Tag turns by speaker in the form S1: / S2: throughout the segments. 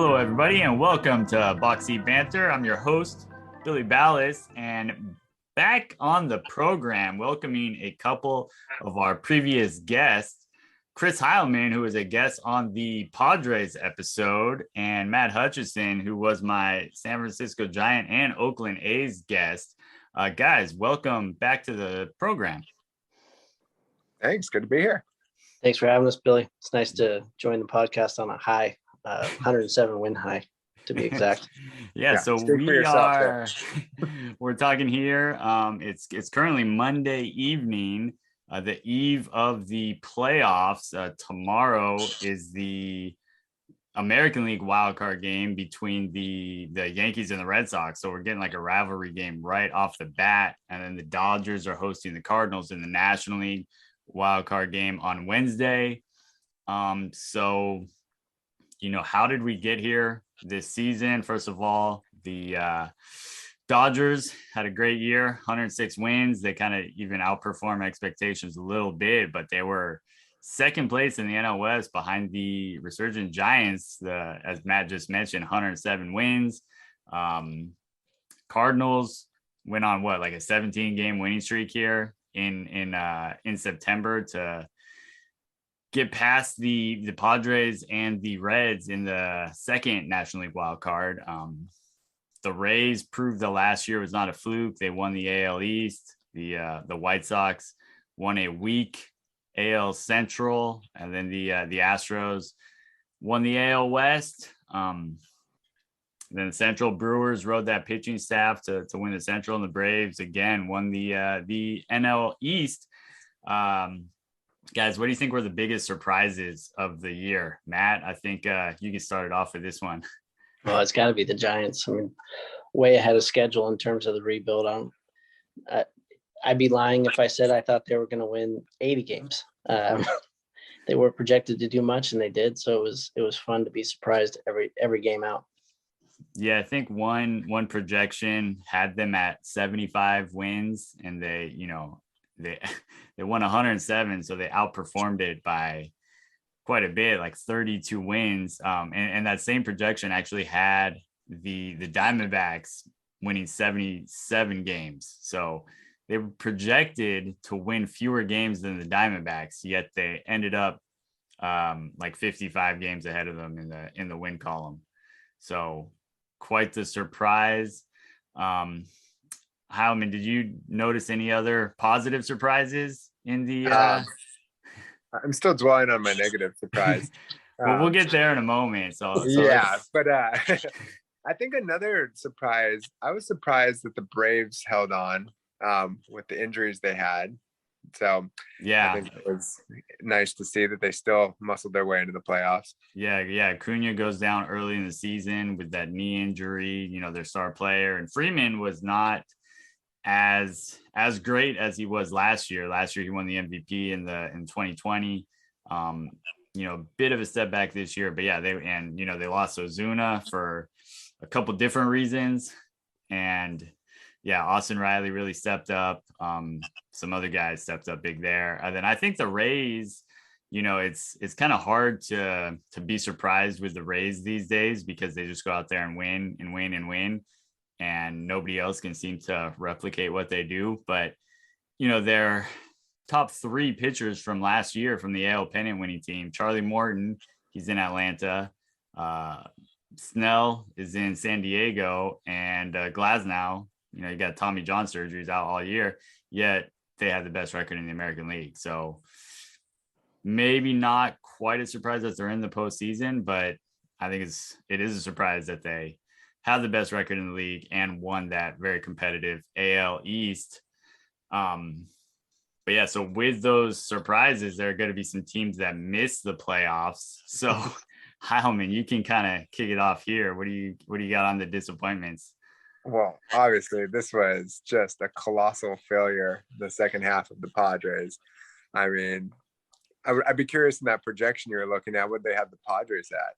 S1: Hello, everybody, and welcome to Boxy Banter. I'm your host, Billy Ballas, and back on the program, welcoming a couple of our previous guests, Chris Heylman, who was a guest on the Padres episode, and Matt Hutchison, who was my San Francisco Giant and Oakland A's guest. Guys, welcome back to the program.
S2: Thanks. Good to be here.
S3: Thanks for having us, Billy. It's nice to join the podcast on a high. 107 win high to be exact.
S1: Yeah, so we're talking here. It's currently Monday evening, the eve of the playoffs. Tomorrow is the American League wildcard game between the Yankees and the Red Sox. So we're getting like a rivalry game right off the bat. And then the Dodgers are hosting the Cardinals in the National League wildcard game on Wednesday. So how did we get here this season? First of all, the Dodgers had a great year, 106 wins. They kind of even outperformed expectations a little bit, but they were second place in the NL West behind the resurgent Giants, as Matt just mentioned, 107 wins. Cardinals went on like a 17-game winning streak here in September to get past the Padres and the Reds in the second National League wild card. The Rays proved that last year was not a fluke. They won the AL East. The White Sox won a weak AL Central, and then the Astros won the AL West. Then the Central Brewers rode that pitching staff to win the Central, and the Braves again won the NL East. Guys, what do you think were the biggest surprises of the year? Matt, I think you can start it off with this one.
S3: Well, it's got to be the Giants. I mean, way ahead of schedule in terms of the rebuild. I'd be lying if I said I thought they were going to win 80 games. They were projected to do much, and they did. So it was fun to be surprised every game out.
S1: Yeah, I think one projection had them at 75 wins, and they won 107, so they outperformed it by quite a bit, like 32 wins. And that same projection actually had the Diamondbacks winning 77 games. So they were projected to win fewer games than the Diamondbacks, yet they ended up like 55 games ahead of them in the win column. So quite the surprise. Heylman, did you notice any other positive surprises in the
S2: I'm still dwelling on my negative surprise.
S1: Well, we'll get there in a moment. So
S2: yeah, but I think another surprise, I was surprised that the Braves held on with the injuries they had. So
S1: yeah,
S2: I think it was nice to see that they still muscled their way into the playoffs.
S1: Yeah. Acuna goes down early in the season with that knee injury, their star player, and Freeman was not as great as he was last year. Last year he won the MVP in 2020. Bit of a step back this year, but yeah, they lost Ozuna for a couple different reasons, and yeah, Austin Riley really stepped up. Some other guys stepped up big there. And then I think the Rays, it's kind of hard to be surprised with the Rays these days because they just go out there and win and win and win. And nobody else can seem to replicate what they do. But, their top three pitchers from last year from the AL pennant winning team, Charlie Morton, he's in Atlanta. Snell is in San Diego, and Glasnow, you got Tommy John surgeries out all year, yet they have the best record in the American League. So maybe not quite a surprise that they're in the postseason, but I think it is a surprise that they have the best record in the league and won that very competitive AL East. But yeah, so with those surprises, there are going to be some teams that miss the playoffs. So Heylman, you can kind of kick it off here. What do you got on the disappointments?
S2: Well, obviously this was just a colossal failure, the second half of the Padres. I mean, I'd be curious in that projection you're looking at, what they have the Padres at.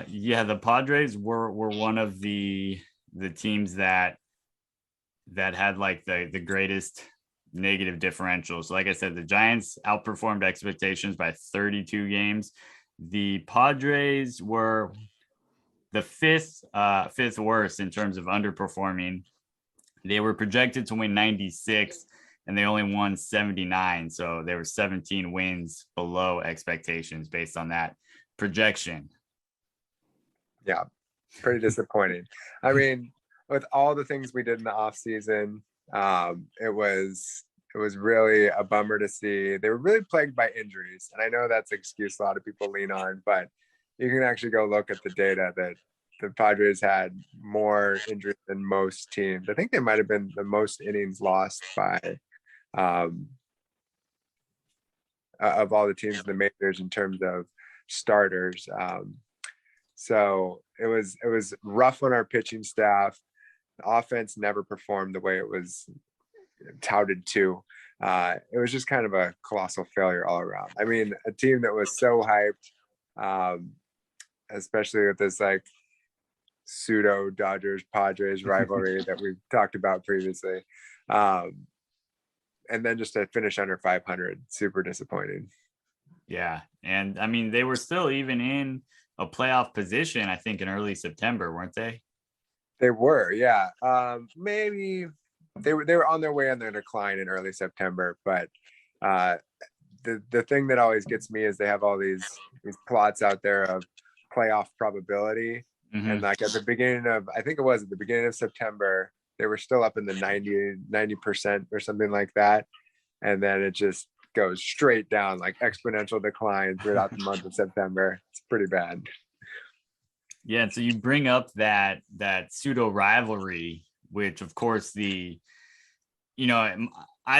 S1: The Padres were one of the teams that had like the greatest negative differential. So like I said, the Giants outperformed expectations by 32 games. The Padres were the fifth worst in terms of underperforming. They were projected to win 96 and they only won 79. So there were 17 wins below expectations based on that projection.
S2: Yeah, pretty disappointing. I mean, with all the things we did in the off season, it was really a bummer to see. They were really plagued by injuries, and I know that's an excuse a lot of people lean on, but you can actually go look at the data that the Padres had more injuries than most teams. I think they might have been the most innings lost by of all the teams in the majors in terms of starters. So it was rough on our pitching staff. The offense never performed the way it was touted to. It was just kind of a colossal failure all around. I mean, a team that was so hyped, especially with this like pseudo Dodgers Padres rivalry that we've talked about previously. And then just to finish under 500, super disappointing.
S1: Yeah. And I mean, they were still even in a playoff position, I think, in early September, weren't they?
S2: They were, yeah. Maybe they were on their way on their decline in early September, but the thing that always gets me is they have all these plots out there of playoff probability. Mm-hmm. And like at the beginning of, I think it was at the beginning of September, they were still up in the 90% or something like that. And then it just goes straight down, like exponential decline throughout the month of September. It's pretty bad.
S1: Yeah. And so you bring up that pseudo rivalry, which of course I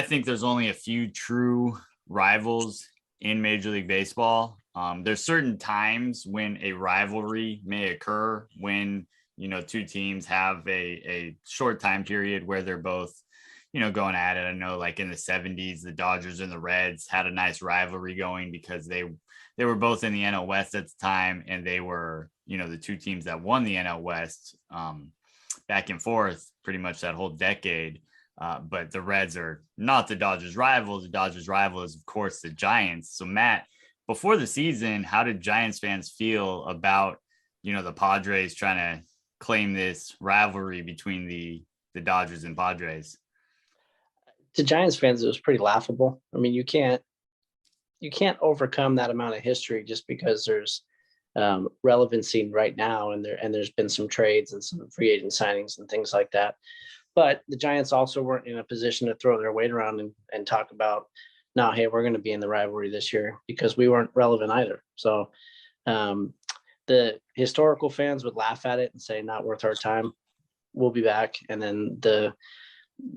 S1: think there's only a few true rivals in Major League Baseball. There's certain times when a rivalry may occur when, two teams have a short time period where they're both, going at it. I know like in the 70s, the Dodgers and the Reds had a nice rivalry going because they were both in the NL West at the time. And they were, the two teams that won the NL West back and forth pretty much that whole decade. But the Reds are not the Dodgers rival. The Dodgers rival is, of course, the Giants. So Matt, before the season, how did Giants fans feel about, the Padres trying to claim this rivalry between the Dodgers and Padres?
S3: To Giants fans, it was pretty laughable. I mean, you can't overcome that amount of history just because there's relevancy right now, and there's been some trades and some free agent signings and things like that. But the Giants also weren't in a position to throw their weight around and talk about, no, hey, we're going to be in the rivalry this year, because we weren't relevant either. So the historical fans would laugh at it and say, not worth our time. We'll be back. And then the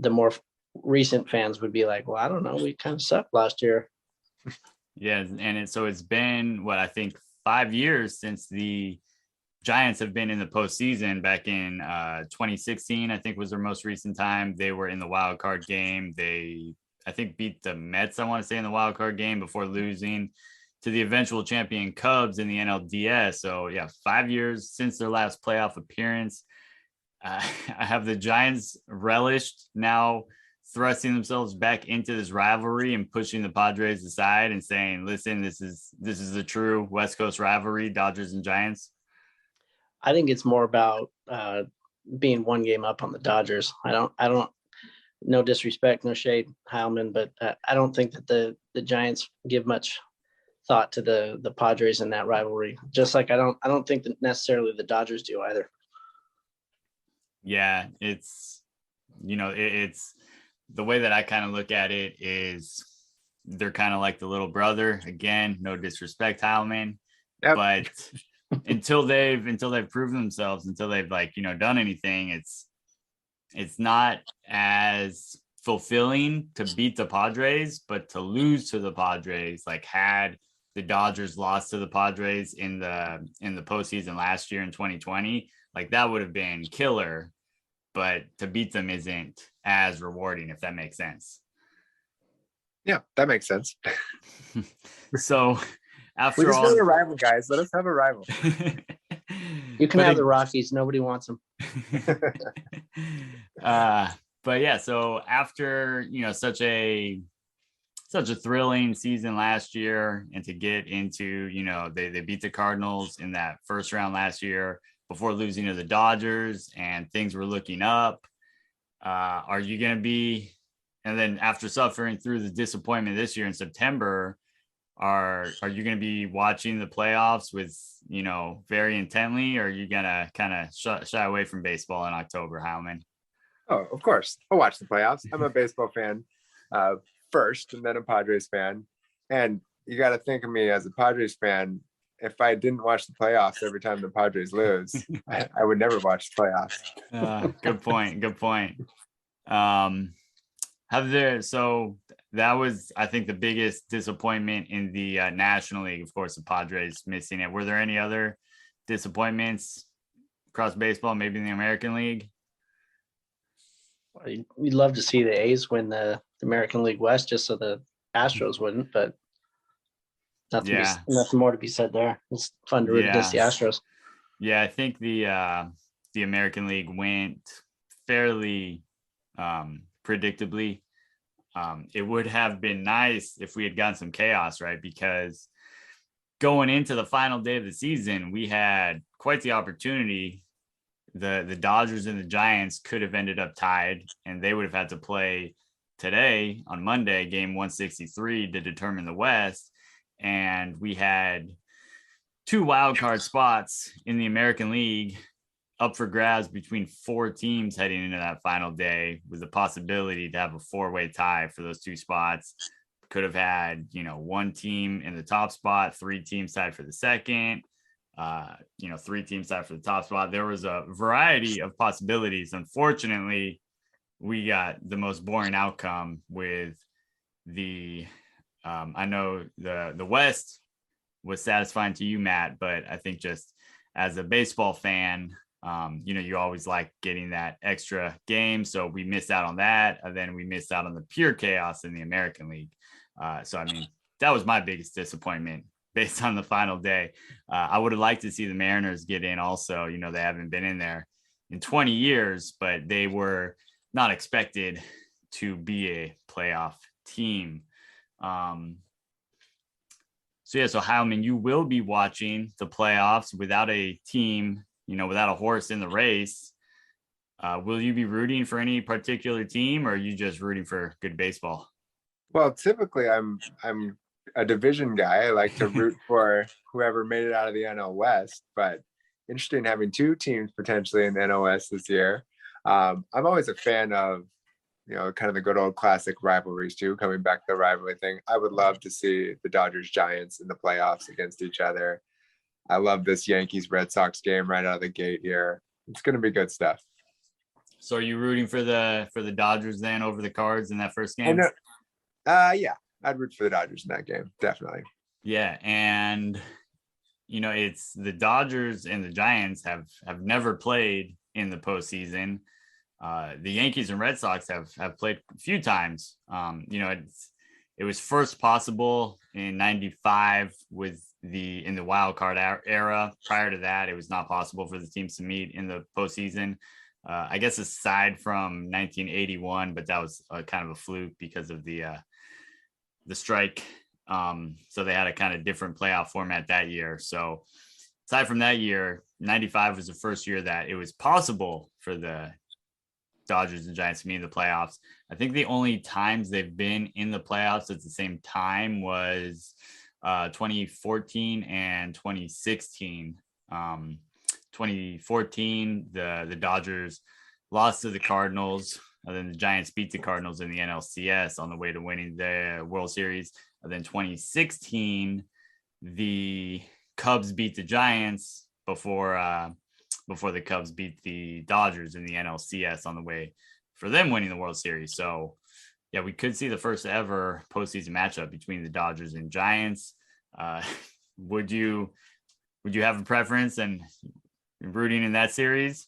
S3: more recent fans would be like, well, I don't know, we kind of sucked last year.
S1: Yeah. And so it's been, I think 5 years since the Giants have been in the postseason. Back in 2016, I think was their most recent time. They were in the wild card game. They, I think, beat the Mets, I want to say, in the wild card game before losing to the eventual champion Cubs in the NLDS. So yeah, 5 years since their last playoff appearance. I have the Giants relished now thrusting themselves back into this rivalry and pushing the Padres aside and saying, listen, this is the true West Coast rivalry, Dodgers and Giants?
S3: I think it's more about being one game up on the Dodgers. I don't, no disrespect, no shade, Heylman, but I don't think that the Giants give much thought to the Padres in that rivalry. Just like I don't think that necessarily the Dodgers do either.
S1: Yeah, it's the way that I kind of look at it is they're kind of like the little brother. Again, no disrespect, Heylman, yep. But until they've proven themselves, until they've done anything, it's not as fulfilling to beat the Padres, but to lose to the Padres, like had the Dodgers lost to the Padres in the postseason last year in 2020, like that would have been killer. But to beat them isn't as rewarding, if that makes sense.
S2: Yeah, that makes sense.
S1: So after
S2: we just want a rival, guys. Let us have a rival.
S3: You can have the Rockies. Nobody wants them.
S1: But yeah, so after such a thrilling season last year, and to get into they beat the Cardinals in that first round last year, before losing to the Dodgers and things were looking up. Are you going to be, and then after suffering through the disappointment this year in September, are you going to be watching the playoffs with, very intently, or are you going to kind of shy away from baseball in October, Heylman?
S2: Oh, of course. I'll watch the playoffs. I'm a baseball fan first, and then a Padres fan. And you got to think of me as a Padres fan. If I didn't watch the playoffs every time the Padres lose, I would never watch the playoffs.
S1: Good point. Good point. So that was, I think, the biggest disappointment in the National League. Of course, the Padres missing it. Were there any other disappointments across baseball, maybe in the American League?
S3: We'd love to see the A's win the American League West just so the Astros wouldn't, but nothing more to be said there. It's fun to root against the Astros.
S1: Yeah, I think the American League went fairly predictably. It would have been nice if we had gotten some chaos, right? Because going into the final day of the season, we had quite the opportunity. The Dodgers and the Giants could have ended up tied, and they would have had to play today on Monday, game 163, to determine the West. And we had 2 wild card spots in the American League up for grabs between 4 teams heading into that final day, with the possibility to have a 4-way tie for those 2 spots. Could have had, 1 team in the top spot, 3 teams tied for the second, 3 teams tied for the top spot. There was a variety of possibilities. Unfortunately, we got the most boring outcome with the I know the West was satisfying to you, Matt, but I think just as a baseball fan, you always like getting that extra game. So we missed out on that. And then we missed out on the pure chaos in the American League. That was my biggest disappointment based on the final day. I would have liked to see the Mariners get in also. They haven't been in there in 20 years, but they were not expected to be a playoff team. So Heylman, you will be watching the playoffs without a team, without a horse in the race. Will you be rooting for any particular team, or are you just rooting for good baseball?
S2: Well, typically I'm a division guy. I like to root for whoever made it out of the NL West, but interested in having 2 teams potentially in the NL West this year. I'm always a fan of, kind of the good old classic rivalries too, coming back to the rivalry thing. I would love to see the Dodgers Giants in the playoffs against each other. I love this Yankees Red Sox game right out of the gate here. It's going to be good stuff.
S1: So are you rooting for the Dodgers then over the Cards in that first game?
S2: Yeah, I'd root for the Dodgers in that game. Definitely.
S1: Yeah. And, it's the Dodgers and the Giants have never played in the postseason. The Yankees and Red Sox have played a few times. It was first possible in 95 in the wild card era. Prior to that, it was not possible for the teams to meet in the postseason. I guess aside from 1981, but that was kind of a fluke because of the strike. So they had a kind of different playoff format that year. So aside from that year, 95 was the first year that it was possible for the Dodgers and Giants to meet in the playoffs. I think the only times they've been in the playoffs at the same time was 2014 and 2016. 2014, the Dodgers lost to the Cardinals, and then the Giants beat the Cardinals in the NLCS on the way to winning the World Series. And then 2016, the Cubs beat the Giants before the Cubs beat the Dodgers in the NLCS on the way for them winning the World Series. So yeah, we could see the first ever postseason matchup between the Dodgers and Giants. Would you have a preference and rooting in that series?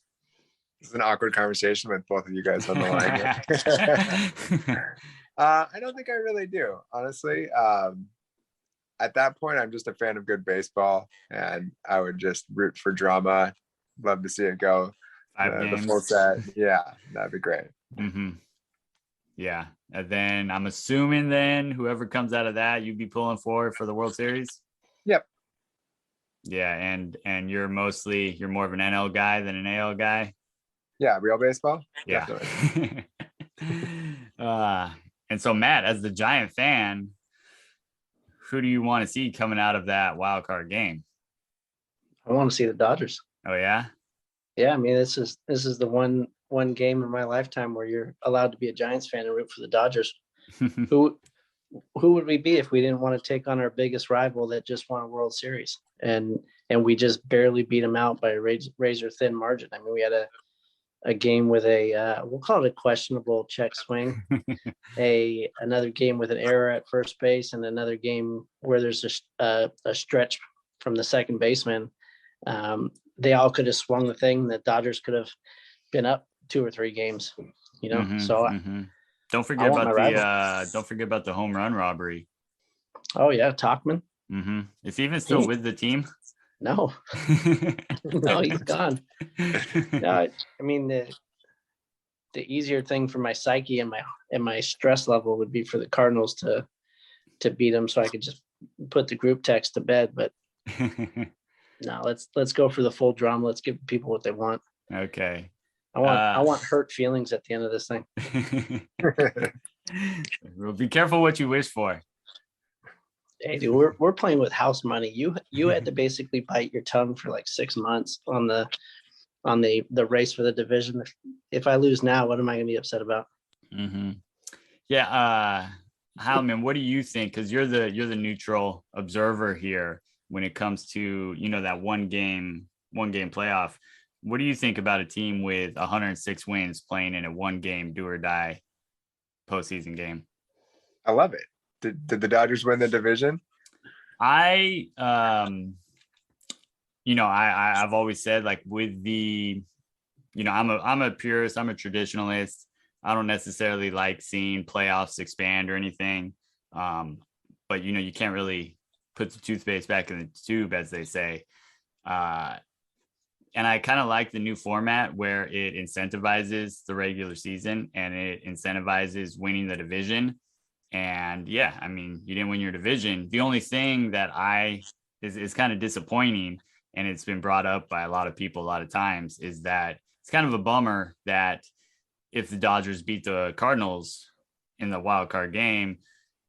S2: It's an awkward conversation with both of you guys on the line. I don't think I really do, honestly. At that point, I'm just a fan of good baseball, and I would just root for drama. Love to see it go.
S1: 5 games.
S2: The full set. Yeah, that'd be great.
S1: Mm-hmm. Yeah. And then I'm assuming then whoever comes out of that, you'd be pulling for the World Series?
S2: Yep.
S1: Yeah, and you're more of an NL guy than an AL guy.
S2: Yeah, real baseball.
S1: Yeah.
S2: Definitely.
S1: And so Matt, as the Giant fan, who do you want to see coming out of that wild card game?
S3: I want to see the Dodgers.
S1: Oh yeah.
S3: Yeah, I mean, this is the one game in my lifetime where you're allowed to be a Giants fan and root for the Dodgers. Who would we be if we didn't want to take on our biggest rival that just won a World Series and we just barely beat them out by a razor thin margin? I mean, we had a game with a we'll call it a questionable check swing, another game with an error at first base, and another game where there's a stretch from the second baseman. They all could have swung the thing. The Dodgers could have been up 2 or 3 games, you know. So
S1: don't forget about the home run robbery.
S3: Oh yeah, Tachman.
S1: Is he even still with the team?
S3: No, no, he's gone. No, I mean the easier thing for my psyche and my stress level would be for the Cardinals to beat them, so I could just put the group text to bed. But no, let's go for the full drum. Let's give people what they want.
S1: Okay.
S3: I want hurt feelings at the end of this thing.
S1: Well, be careful what you wish for.
S3: Hey, dude, we're playing with house money. You had to basically bite your tongue for like 6 months on the race for the division. If I lose now, what am I going to be upset about?
S1: Yeah, Heylman, what do you think? Because you're the neutral observer here when it comes to that one game playoff. What do you think about a team with 106 wins playing in a 1-game do or die postseason game?
S2: I love it. Did the Dodgers win the division?
S1: I've always said, like, with the, I'm a purist, I'm a traditionalist. I don't necessarily like seeing playoffs expand or anything. But you can't really put the toothpaste back in the tube, as they say. And I kind of like the new format where it incentivizes the regular season and it incentivizes winning the division. And yeah, I mean, you didn't win your division. The only thing that is kind of disappointing, and it's been brought up by a lot of people a lot of times, is that it's kind of a bummer that if the Dodgers beat the Cardinals in the wild card game,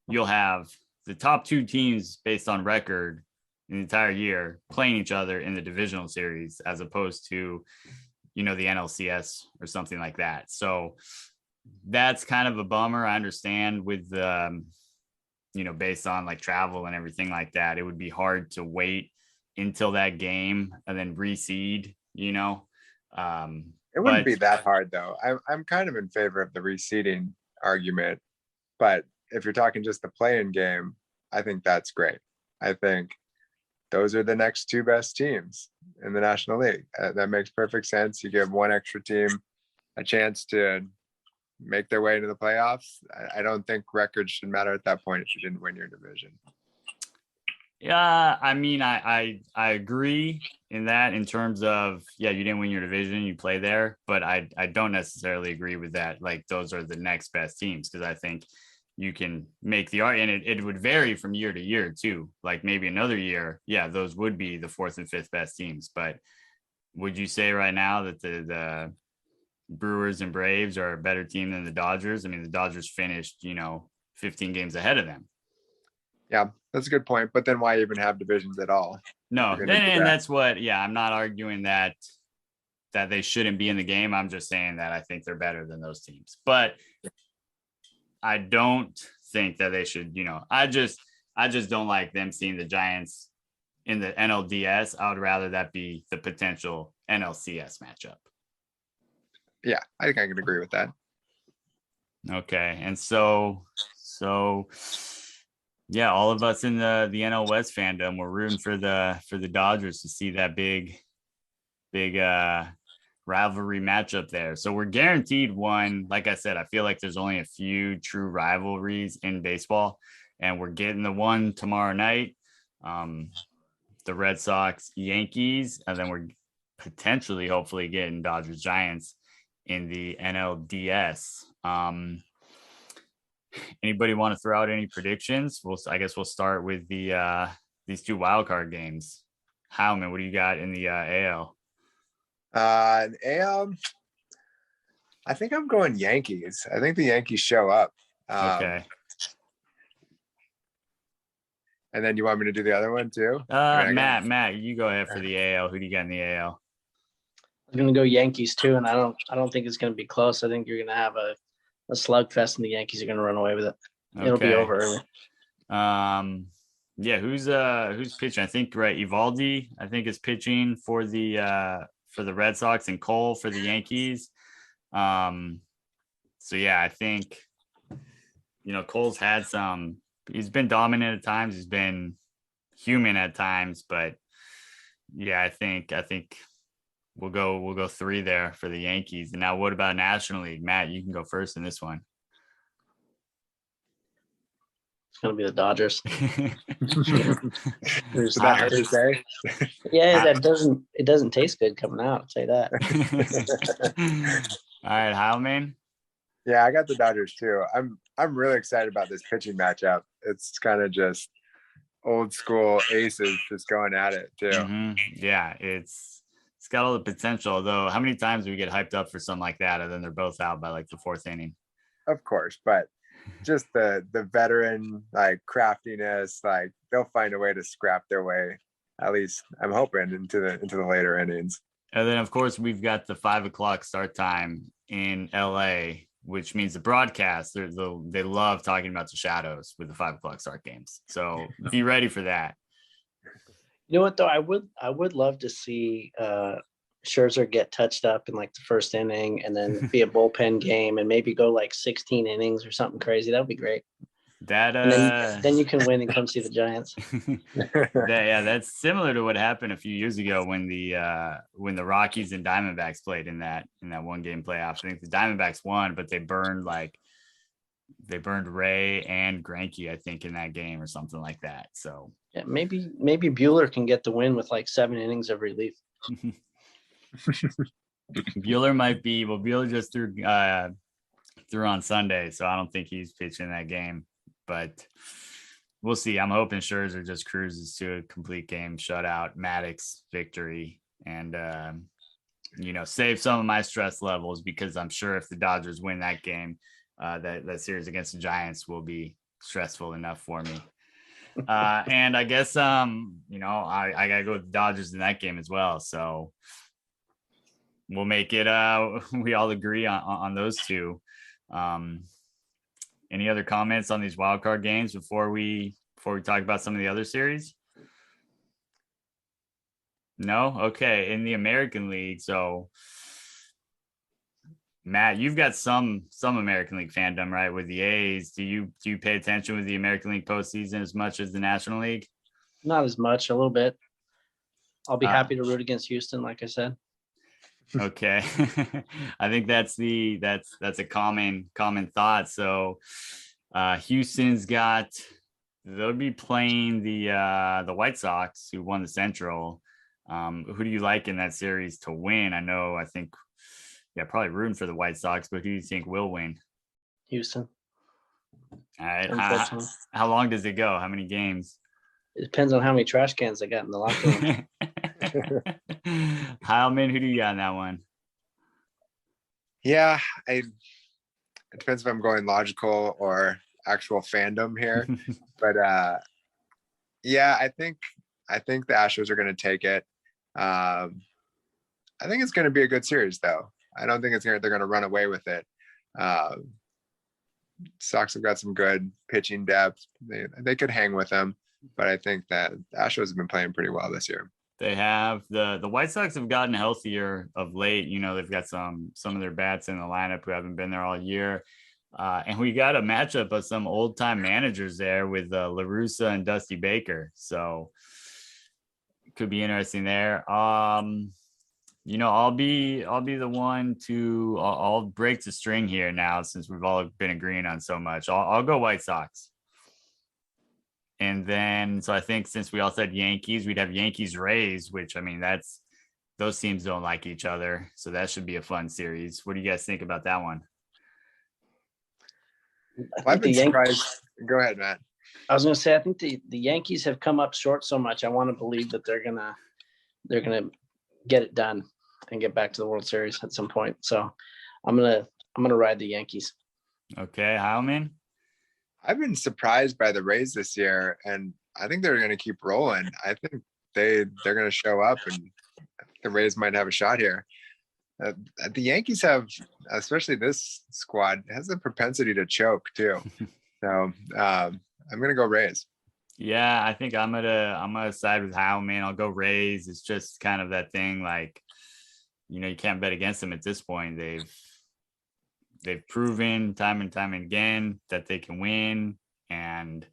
S1: you'll have the top 2 teams based on record in the entire year playing each other in the divisional series, as opposed to, the NLCS or something like that. So that's kind of a bummer. I understand with, based on like travel and everything like that, it would be hard to wait until that game and then reseed,
S2: It wouldn't be that hard though. I'm kind of in favor of the reseeding argument, but if you're talking just the play-in game, I think that's great. I think those are the next 2 best teams in the National League. That makes perfect sense. You give one extra team a chance to make their way into the playoffs. I don't think records should matter at that point if you didn't win your division.
S1: Yeah, I mean, I agree in that, in terms of, yeah, you didn't win your division, you play there, but I don't necessarily agree with that. Like, those are the next best teams, because I think you can make the argument, and it would vary from year to year too. Like, maybe another year, yeah, those would be the 4th and 5th best teams. But would you say right now that the Brewers and Braves are a better team than the Dodgers? I mean, the Dodgers finished, 15 games ahead of them.
S2: Yeah, that's a good point. But then why even have divisions at all?
S1: No, and that's what, yeah, I'm not arguing that they shouldn't be in the game. I'm just saying that I think they're better than those teams. But I don't think that they should, I just don't like them seeing the Giants in the NLDS. I would rather that be the potential NLCS matchup.
S2: Yeah, I think I can agree with that.
S1: Okay. And so yeah, all of us in the NL West fandom, we're rooting for the Dodgers to see that big rivalry matchup there. So we're guaranteed one. Like I said, I feel like there's only a few true rivalries in baseball, and we're getting the one tomorrow night. The Red Sox Yankees, and then we're potentially, hopefully, getting Dodgers Giants in the NLDS. Anybody want to throw out any predictions? I guess we'll start with these 2 wild card games. Heylman, what do you got in the AL?
S2: AL, I think I'm going Yankees. I think the Yankees show up.
S1: Okay.
S2: And then you want me to do the other one too?
S1: Matt, you go ahead for the AL. Who do you got in the AL?
S3: I'm going to go Yankees too, and I don't think it's going to be close. I think you're going to have a slugfest, and the Yankees are going to run away with it.
S1: Okay.
S3: It'll be over early.
S1: Yeah, who's pitching? I think Evaldi, I think, is pitching for the Red Sox, and Cole for the Yankees. So yeah, I think Cole's had he's been dominant at times, he's been human at times, but yeah, I think we'll go 3 there for the Yankees. And now what about National League? Matt, you can go first in this one.
S3: It's going to be the Dodgers.
S2: Is that hard to say?
S3: Yeah, it doesn't taste good coming out. I'll say that.
S1: All right, Heylman.
S2: Yeah, I got the Dodgers too. I'm really excited about this pitching matchup. It's kind of just old school aces just going at it too.
S1: Mm-hmm. Yeah, it's got all the potential. Though, how many times do we get hyped up for something like that, and then they're both out by like the 4th inning?
S2: Of course, but just the veteran craftiness, they'll find a way to scrap their way. At least I'm hoping into the later innings.
S1: And then of course we've got the 5:00 start time in LA, which means the broadcast. They love talking about the shadows with the 5:00 start games. So be ready for that.
S3: You know what though? I would love to see Scherzer get touched up in like the 1st inning, and then be a bullpen game, and maybe go like 16 innings or something crazy. That would be great.
S1: That
S3: and then you can win and come see the Giants.
S1: That's similar to what happened a few years ago when the Rockies and Diamondbacks played in that 1-game playoff. I think the Diamondbacks won, but they burned Ray and Greinke, I think, in that game or something like that. So
S3: yeah, maybe Buehler can get the win with like 7 innings of relief.
S1: Buehler might be. Well, Buehler just threw on Sunday, so I don't think he's pitching that game. But we'll see. I'm hoping Scherzer just cruises to a complete game shutout, Maddox victory, and save some of my stress levels, because I'm sure if the Dodgers win that game, that series against the Giants will be stressful enough for me. And I guess I gotta go with the Dodgers in that game as well. So we'll make it. We all agree on those two. Any other comments on these wildcard games before we talk about some of the other series? No? Okay. In the American League, so Matt, you've got some American League fandom, right? With the A's, do you pay attention with the American League postseason as much as the National League?
S3: Not as much, a little bit. I'll be happy to root against Houston, like I said.
S1: Okay. I think that's a common thought. So Houston's they'll be playing the White Sox, who won the Central. Who do you like in that series to win? I think probably rooting for the White Sox, but who do you think will win?
S3: Houston.
S1: All right. How long does it go? How many games?
S3: It depends on how many trash cans they got in the locker room.
S1: Heylman, who do you got in that one?
S2: Yeah, it depends if I'm going logical or actual fandom here. But yeah, I think the Astros are going to take it. I think it's going to be a good series, though. I don't think they're going to run away with it. Sox have got some good pitching depth. They could hang with them, but I think that the Astros have been playing pretty well this year.
S1: They have. The White Sox have gotten healthier of late. They've got some of their bats in the lineup who haven't been there all year. And we got a matchup of some old time managers there with La Russa and Dusty Baker. So it could be interesting there. I'll be the one to I'll break the string here now, since we've all been agreeing on so much. I'll go White Sox. And then, so I think since we all said Yankees, we'd have Yankees Rays, which, those teams don't like each other. So that should be a fun series. What do you guys think about that one?
S2: I've been surprised. Go ahead, Matt.
S3: I was going to say, I think the Yankees have come up short so much. I want to believe that they're going to they're going to get it done and get back to the World Series at some point. So I'm going to ride the Yankees.
S1: Okay. Heylman?
S2: I've been surprised by the Rays this year, and I think they're going to keep rolling. I think they're going to show up, and the Rays might have a shot here. The Yankees have, especially this squad, has a propensity to choke too. So I'm going to go Rays.
S1: Yeah, I think I'm gonna side with Heylman. I'll go Rays. It's just kind of that thing, like, you can't bet against them at this point. They've proven time and time again that they can win, and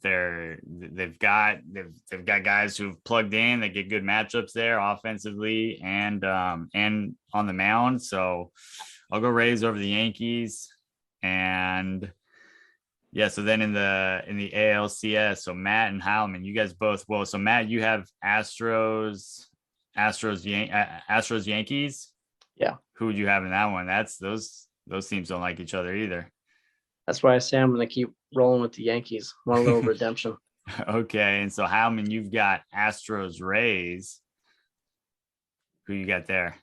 S1: they've got guys who've plugged in that get good matchups there offensively and on the mound. So I'll go Rays over the Yankees. And yeah, so then in the ALCS, so Matt and Heylman, you guys both, well, so Matt, you have Astros Yankees.
S3: Yeah.
S1: Who would you have in that one? That's those teams don't like each other either.
S3: That's why I say I'm going to keep rolling with the Yankees. Want a little redemption.
S1: Okay, and so Heylman, you've got Astros Rays. Who you got there?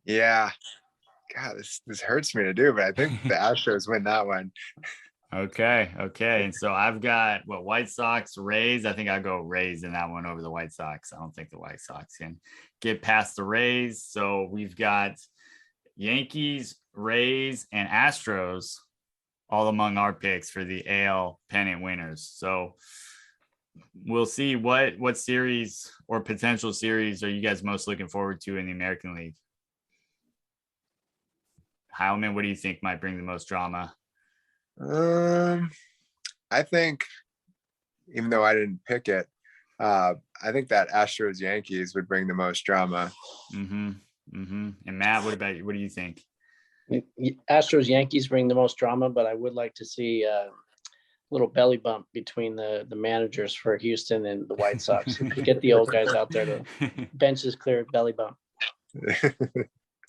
S2: Yeah. God, this hurts me to do, but I think the Astros win that one.
S1: Okay. And so I've got White Sox, Rays. I think I'll go Rays in that one over the White Sox. I don't think the White Sox can get past the Rays. So we've got Yankees, Rays, and Astros all among our picks for the AL pennant winners. So we'll see what series or potential series are you guys most looking forward to in the American League? Heylman, what do you think might bring the most drama?
S2: I think, even though I didn't pick it, I think that Astros Yankees would bring the most drama.
S1: And Matt, what about you? What do you think?
S3: Astros Yankees bring the most drama, but I would like to see a little belly bump between the managers for Houston and the White Sox. Get the old guys out there to benches clear, belly bump.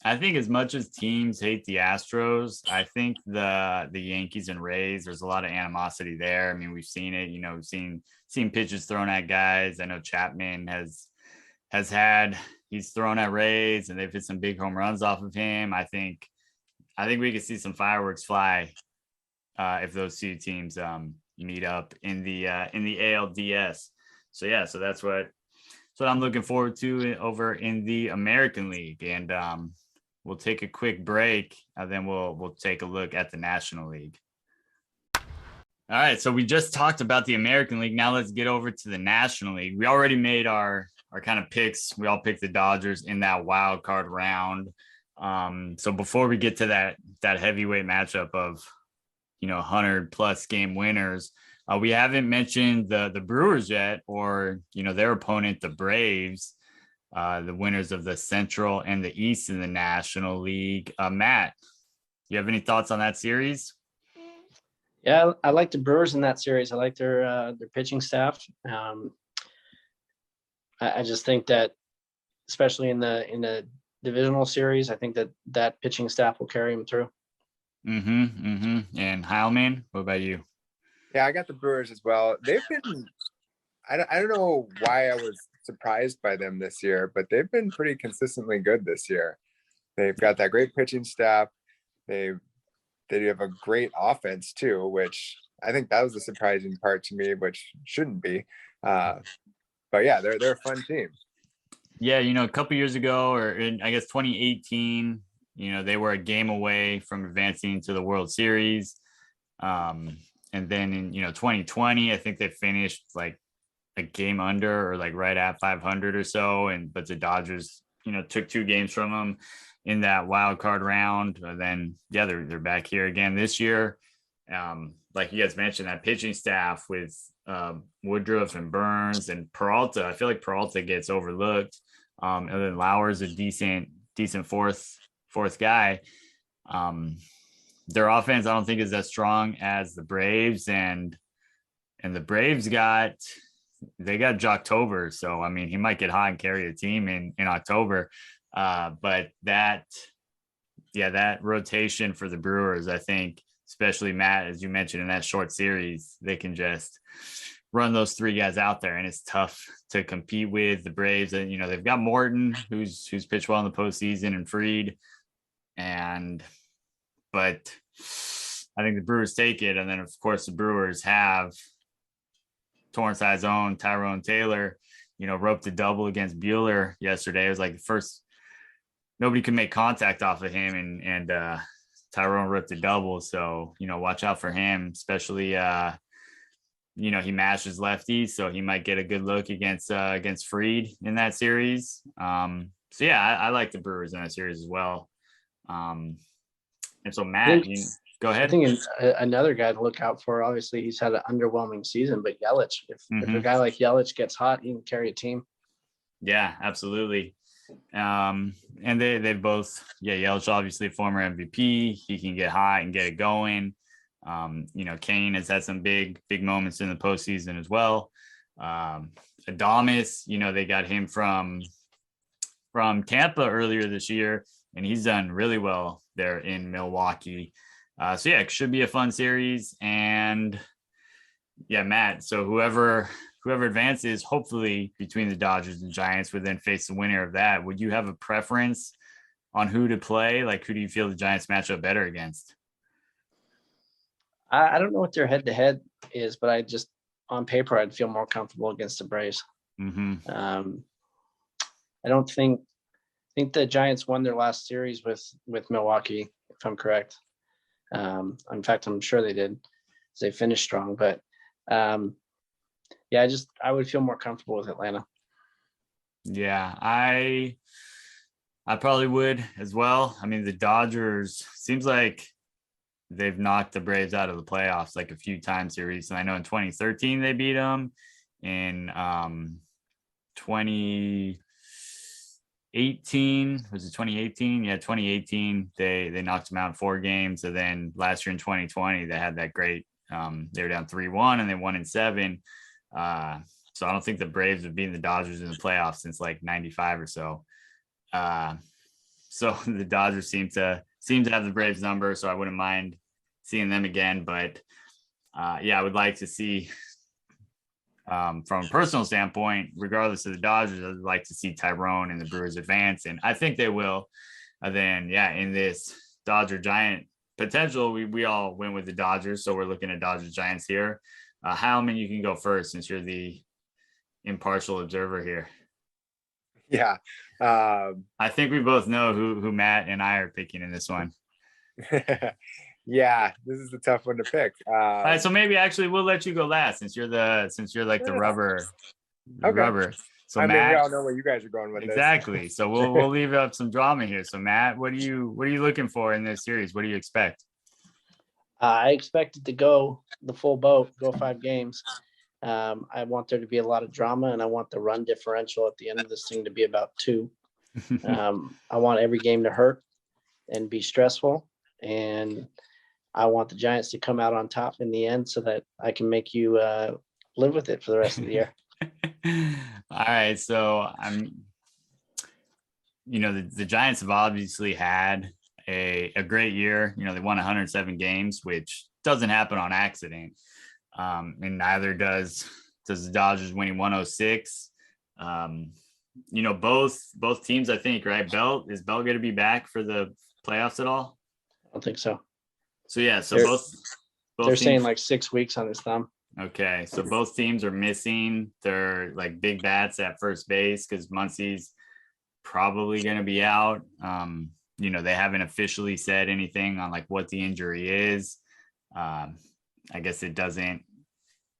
S1: I think as much as teams hate the Astros, I think the Yankees and Rays, there's a lot of animosity there. I mean, we've seen it, we've seen pitches thrown at guys. I know Chapman he's thrown at Rays and they've hit some big home runs off of him. I think we could see some fireworks fly if those two teams meet up in the ALDS. So yeah, so that's what I'm looking forward to over in the American League. And we'll take a quick break, and then we'll take a look at the National League. All right, so we just talked about the American League. Now let's get over to the National League. We already made our kind of picks. We all picked the Dodgers in that wild card round. So before we get to that heavyweight matchup of 100+ game winners, we haven't mentioned the Brewers yet, or their opponent, the Braves, the winners of the Central and the East in the National League. Matt, you have any thoughts on that series?
S3: Yeah, I like the Brewers in that series. I like their pitching staff. I just think that, especially in the divisional series, I think that pitching staff will carry them through.
S1: And Heylman, what about you?
S2: Yeah, I got the Brewers as well. They've been, I don't know why I was surprised by them this year, but they've been pretty consistently good this year. They've got that great pitching staff. They have a great offense too, which I think that was the surprising part to me, which shouldn't be. But yeah, they're a fun team. Yeah,
S1: a couple years ago, or in, I guess, 2018, they were a game away from advancing to the World Series. And then in 2020, I think they finished like a game under, or like right at 500 or so. But the Dodgers, took 2 games from them in that wild card round. And then yeah, they're back here again this year. Like you guys mentioned, that pitching staff with Woodruff and Burns and Peralta. I feel like Peralta gets overlooked. And then Lauer's a decent fourth guy. Their offense, I don't think, is as strong as the Braves, and the Braves got Jocktober. So, I mean, he might get hot and carry a team in October. But that rotation for the Brewers, I think, especially Matt, as you mentioned, in that short series, they can just run those three guys out there, and it's tough to compete with the Braves. And they've got Morton, who's pitched well in the postseason, and Fried, but I think the Brewers take it. And then of course the Brewers have Torrance's own Tyrone Taylor, roped a double against Buehler yesterday. It was like the first, nobody could make contact off of him, and Tyrone ripped a double. So, watch out for him, especially, he mashes lefties, so he might get a good look against Fried in that series. So yeah, I like the Brewers in that series as well. And so Matt, go ahead.
S3: I think another guy to look out for, obviously he's had an underwhelming season, but Yelich, if a guy like Yelich gets hot, he can carry a team. Yeah,
S1: absolutely. And they've both, Yelich, obviously former MVP. He can get hot and get it going. Kane has had some big moments in the postseason as well. Adames, they got him from Tampa earlier this year, and he's done really well there in Milwaukee. So yeah, it should be a fun series. And yeah, Matt, so whoever advances, hopefully between the Dodgers and Giants, would then face the winner of that. Would you have a preference on who to play? Like, who do you feel the Giants match up better against?
S3: I don't know what their head-to-head is, but I just, on paper, I'd feel more comfortable against the Braves. I don't think the Giants won their last series with Milwaukee, if I'm correct. In fact, I'm sure they did, because they finished strong. But I would feel more comfortable with Atlanta.
S1: Yeah, I probably would as well. I mean, the Dodgers, seems like they've knocked the Braves out of the playoffs like a few times here recently. I know in 2013 they beat them. In 2018, was it 2018? Yeah, 2018 they knocked them out in 4 games. And then last year in 2020 they had that great. They were down 3-1 and they won in 7. So I don't think the Braves have beaten the Dodgers in the playoffs since like 95 or so. So the Dodgers seem to have the Braves number, so I wouldn't mind seeing them again. But I would like to see, from a personal standpoint, regardless of the Dodgers, I'd like to see Tyrone and the Brewers advance, and I think they will. And then, in this Dodger Giant potential, we all went with the Dodgers, so we're looking at Dodgers Giants here. Heylman, you can go first since you're the impartial observer here.
S2: Yeah.
S1: I think we both know who Matt and I are picking in this one.
S2: Yeah, this is a tough one to pick.
S1: All right, so maybe actually we'll let you go last since you're like the rubber. So Matt,
S2: we all know where you guys are going with
S1: exactly.
S2: This.
S1: So we'll leave up some drama here. So Matt, what are you looking for in this series? What do you expect?
S3: I expect it to go the full boat, go 5 games. I want there to be a lot of drama, and I want the run differential at the end of this thing to be about 2. I want every game to hurt and be stressful, and I want the Giants to come out on top in the end so that I can make you live with it for the rest of the year.
S1: All right, so the Giants have obviously had a great year. They won 107 games, which doesn't happen on accident. And neither does the Dodgers winning 106. Both teams, I think, right? Is Bell going to be back for the playoffs at all?
S3: I don't think so.
S1: So yeah, both
S3: they're teams, saying like 6 weeks on his thumb.
S1: Okay, so both teams are missing their like big bats at first base because Muncy's probably going to be out. They haven't officially said anything on like what the injury is. I guess it doesn't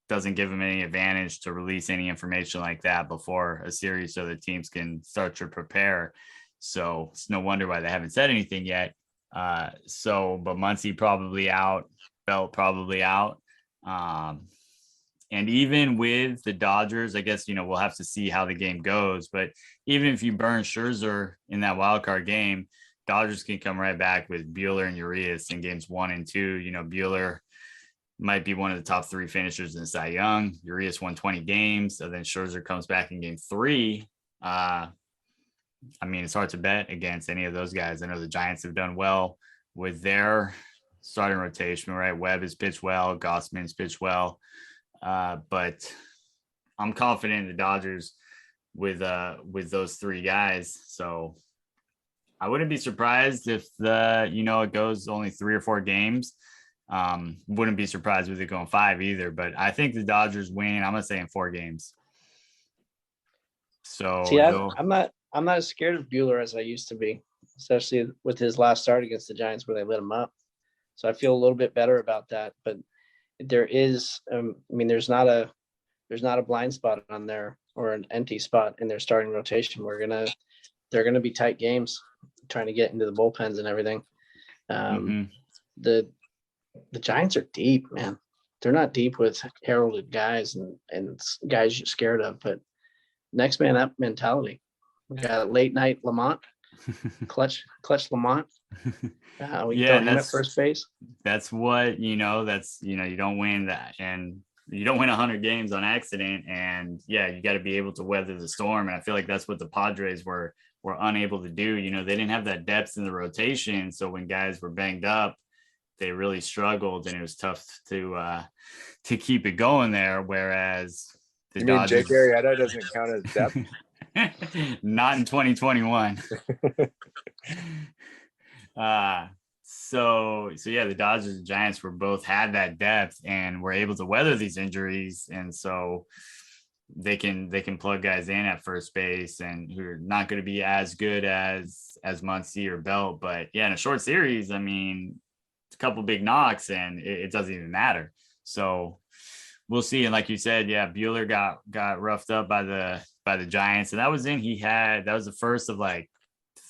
S1: give them any advantage to release any information like that before a series so the teams can start to prepare. So it's no wonder why they haven't said anything yet. But Muncy probably out, Belt probably out. And even with the Dodgers, I guess, we'll have to see how the game goes. But even if you burn Scherzer in that wild card game, Dodgers can come right back with Buehler and Urias in games 1 and 2. Buehler might be one of the top 3 finishers in Cy Young. Urias won 20 games, and then Scherzer comes back in game 3. It's hard to bet against any of those guys. I know the Giants have done well with their starting rotation, right? Webb has pitched well. Gossman's pitched well. But I'm confident in the Dodgers with those three guys. So I wouldn't be surprised if it goes only 3 or 4 games. Wouldn't be surprised with it going 5 either, but I think the Dodgers win. I'm gonna say in 4 games. So
S3: See, I'm not as scared of Buehler as I used to be, especially with his last start against the Giants where they lit him up. So I feel a little bit better about that. But there is, there's not a blind spot on there or an empty spot in their starting rotation. They're gonna be tight games, trying to get into the bullpens and everything. The Giants are deep, man. They're not deep with heralded guys and guys you're scared of, but next man up mentality. We got late night Lamont, clutch Lamont. We throw him at first base.
S1: That's what you don't win that, and you don't win 100 games on accident. And you got to be able to weather the storm. And I feel like that's what the Padres were unable to do. They didn't have that depth in the rotation, so when guys were banged up, they really struggled, and it was tough to keep it going there. Whereas the Dodgers,
S2: Jake Arrieta doesn't count as depth.
S1: Not in 2021. So the Dodgers and Giants were both had that depth and were able to weather these injuries, and so they can plug guys in at first base and who are not going to be as good as Muncy or Belt, but in a short series, a couple big knocks and it doesn't even matter. So we'll see. And like you said, Buehler got roughed up by the Giants, and that was the first of like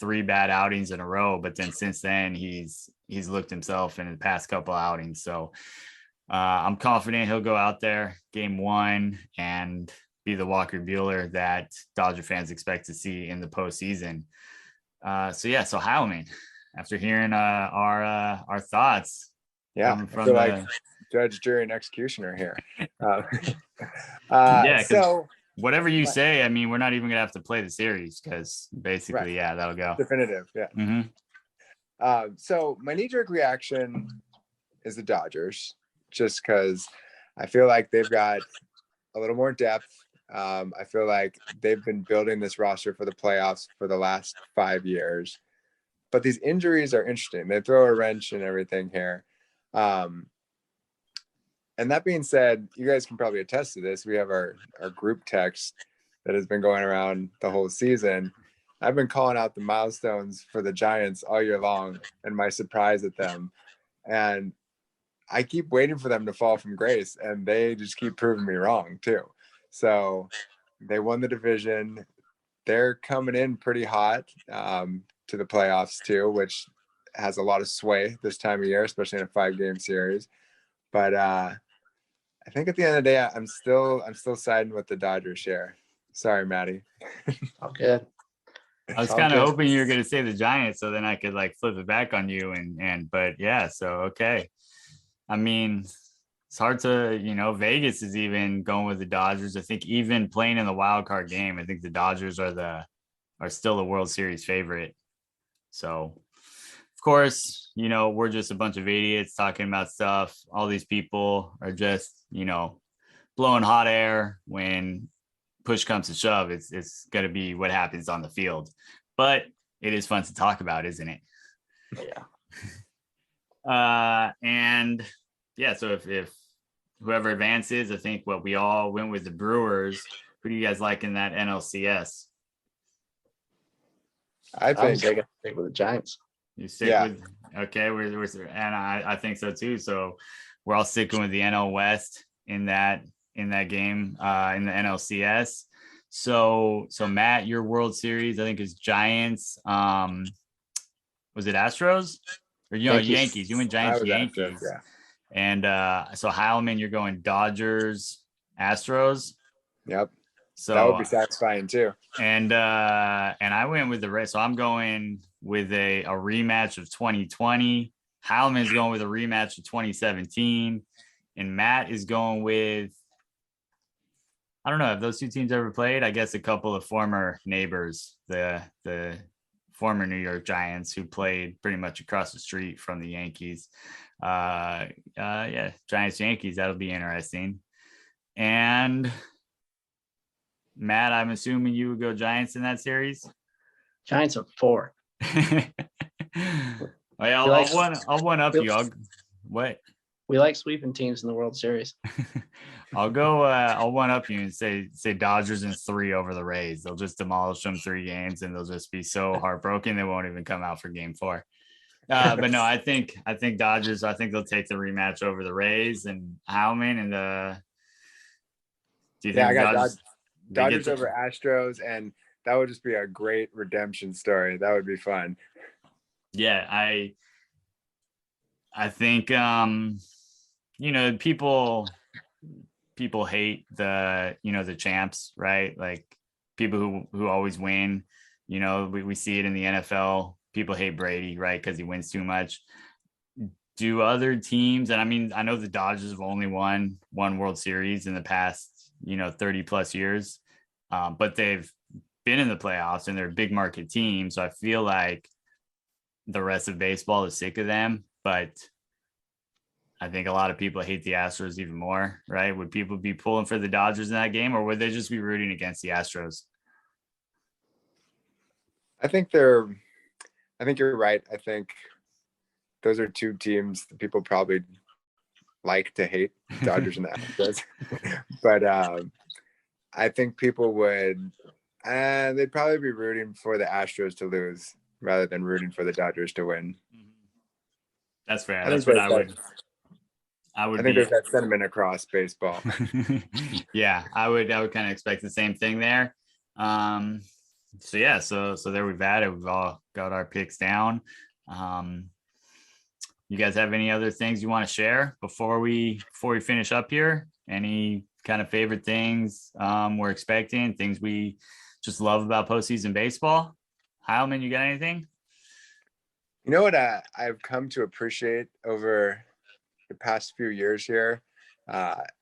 S1: 3 bad outings in a row. But then since then, he's looked himself in the past couple outings. So I'm confident he'll go out there game 1 and be the Walker Buehler that Dodger fans expect to see in the postseason. So Heylman, after hearing our thoughts,
S2: I feel like judge, jury, and executioner here.
S1: So whatever you say, we're not even gonna have to play the series because basically, that'll go
S2: definitive. So my knee-jerk reaction is the Dodgers, just because I feel like they've got a little more depth. I feel like they've been building this roster for the playoffs for the last 5 years, but these injuries are interesting. They throw a wrench and everything here. And that being said, you guys can probably attest to this. We have our group text that has been going around the whole season. I've been calling out the milestones for the Giants all year long and my surprise at them. And I keep waiting for them to fall from grace, and they just keep proving me wrong too. So they won the division. They're coming in pretty hot to the playoffs too, which has a lot of sway this time of year, especially in a 5-game series. But I think at the end of the day, I'm still siding with the Dodgers here. Sorry, Maddie.
S3: Okay.
S1: I was kind of hoping you were going to say the Giants, so then I could flip it back on you. So okay. It's hard to, Vegas is even going with the Dodgers. I think even playing in the wild card game, I think the Dodgers are still the World Series favorite. So, of course, we're just a bunch of idiots talking about stuff. All these people are just, blowing hot air when push comes to shove. It's going to be what happens on the field, but it is fun to talk about, isn't it?
S3: Yeah.
S1: So if whoever advances, I think we all went with the Brewers. Who do you guys like in that NLCS?
S2: I think
S3: I got to stick with the Giants.
S1: You stick with okay, and I think so too. So we're all sticking with the NL West in that game in the NLCS. So Matt, your World Series I think is Giants. Was it Astros or Yankees? You went Giants Yankees.
S2: Astros,
S1: And so Heylman, you're going Dodgers, Astros.
S2: Yep.
S1: So
S2: that would be satisfying too.
S1: And I went with the Rays. So I'm going with a rematch of 2020. Heylman's going with a rematch of 2017. And Matt is going with, I don't know, have those two teams ever played? I guess a couple of former neighbors, the former New York Giants who played pretty much across the street from the Yankees. Giants Yankees, that'll be interesting. And Matt, I'm assuming you would go Giants in that series.
S3: Giants are 4.
S1: I'll one up you. What?
S3: We like sweeping teams in the World Series.
S1: I'll one up you and say Dodgers in 3 over the Rays. They'll just demolish them 3 games and they'll just be so heartbroken they won't even come out for game 4. But no, I think Dodgers, I think they'll take the rematch over the Rays and Heylman and do you think
S2: I got Dodgers over Astros, and that would just be a great redemption story. That would be fun.
S1: Yeah, I think people hate the champs, right? Like people who always win. We see it in the NFL. People hate Brady, right? Because he wins too much. Do other teams, and I mean, I know the Dodgers have only won one World Series in the past 30 plus years, but they've been in the playoffs and they're a big market team. So I feel like the rest of baseball is sick of them, but I think a lot of people hate the Astros even more, right? Would people be pulling for the Dodgers in that game, or would they just be rooting against the Astros?
S2: I think you're right. I think those are 2 teams that people probably like to hate, Dodgers and the Astros. But I think people would, they'd probably be rooting for the Astros to lose rather than rooting for the Dodgers to win.
S1: That's fair. That's what I would.
S2: I think there's that sentiment across baseball.
S1: Yeah, I would kind of expect the same thing there. So there we've had it. We've all got our picks down. You guys have any other things you want to share before we finish up here? Any kind of favorite things we're expecting, things we just love about postseason baseball? Heylman, you got anything?
S2: You know what I've come to appreciate over the past few years here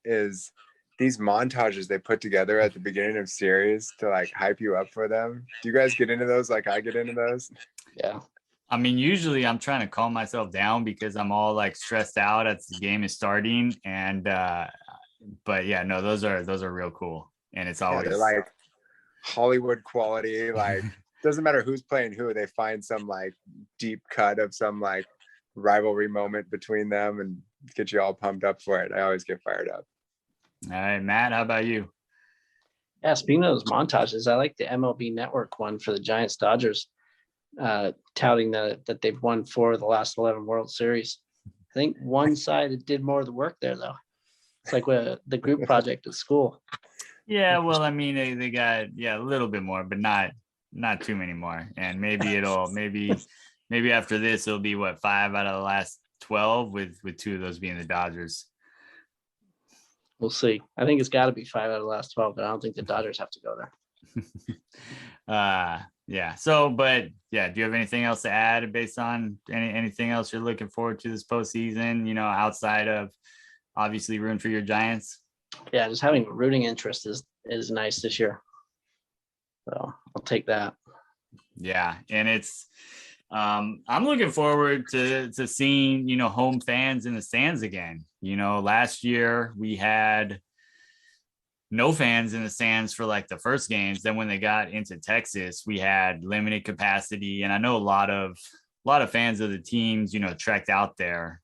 S2: is these montages they put together at the beginning of series to like hype you up for them. Do you guys get into those like I get into those?
S3: Yeah.
S1: I mean, usually I'm trying to calm myself down because I'm all like stressed out as the game is starting. And but yeah, no, those are real cool. And it's always
S2: they're like Hollywood quality, like doesn't matter who's playing who, they find some like deep cut of some like rivalry moment between them and get you all pumped up for it. I always get fired up.
S1: All right, Matt, how about you?
S3: Yeah, speaking of those montages, I like the MLB Network one for the Giants Dodgers, touting that they've won 4 of the last 11 World Series. I think one side did more of the work there, though. It's like the group project at school.
S1: Yeah, well, I mean, they got a little bit more, but not too many more. And maybe maybe after this it'll be 5 out of the last 12 with 2 of those being the Dodgers.
S3: We'll see. I think it's got to be 5 out of the last 12, but I don't think the Dodgers have to go there.
S1: Yeah. So, but yeah, do you have anything else to add based on anything else you're looking forward to this postseason? Outside of obviously rooting for your Giants.
S3: Yeah, just having a rooting interest is nice this year. So I'll take that.
S1: Yeah, and it's I'm looking forward to seeing home fans in the stands again. Last year we had no fans in the stands for like the first games. Then when they got into Texas, we had limited capacity, and I know a lot of fans of the teams trekked out there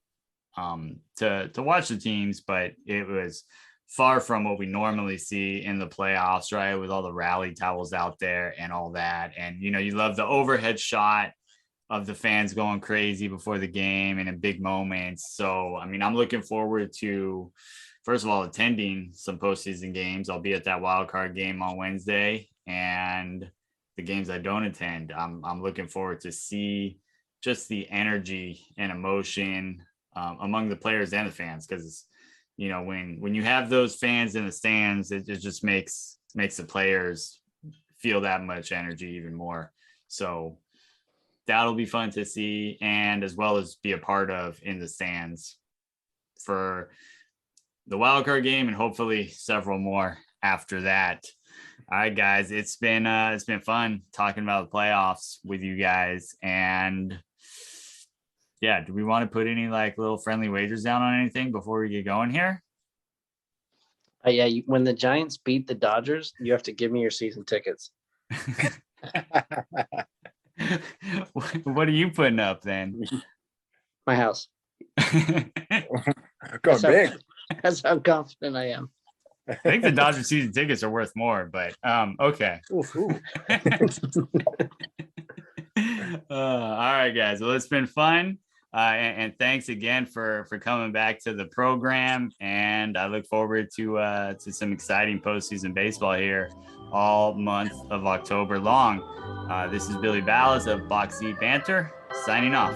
S1: to watch the teams, but it was far from what we normally see in the playoffs, right? With all the rally towels out there and all that. And, you love the overhead shot of the fans going crazy before the game and in big moments. So, I mean, I'm looking forward to, first of all, attending some postseason games. I'll be at that wild card game on Wednesday, and the games I don't attend, I'm looking forward to see just the energy and emotion among the players and the fans. Because when you have those fans in the stands, it just makes the players feel that much energy even more. So that'll be fun to see, and as well as be a part of in the stands for the wild card game and hopefully several more after that. All right, guys, it's been fun talking about the playoffs with you guys. And yeah, do we want to put any like little friendly wagers down on anything before we get going here?
S3: Yeah, when the Giants beat the Dodgers, you have to give me your season tickets.
S1: What are you putting up then?
S3: My house.
S2: Going big.
S3: That's how confident I am.
S1: I think the Dodger season tickets are worth more, but okay. All right, guys. Well, it's been fun. And thanks again for coming back to the program. And I look forward to some exciting postseason baseball here all month of October long. This is Billy Ballas of Box Seat Banter signing off.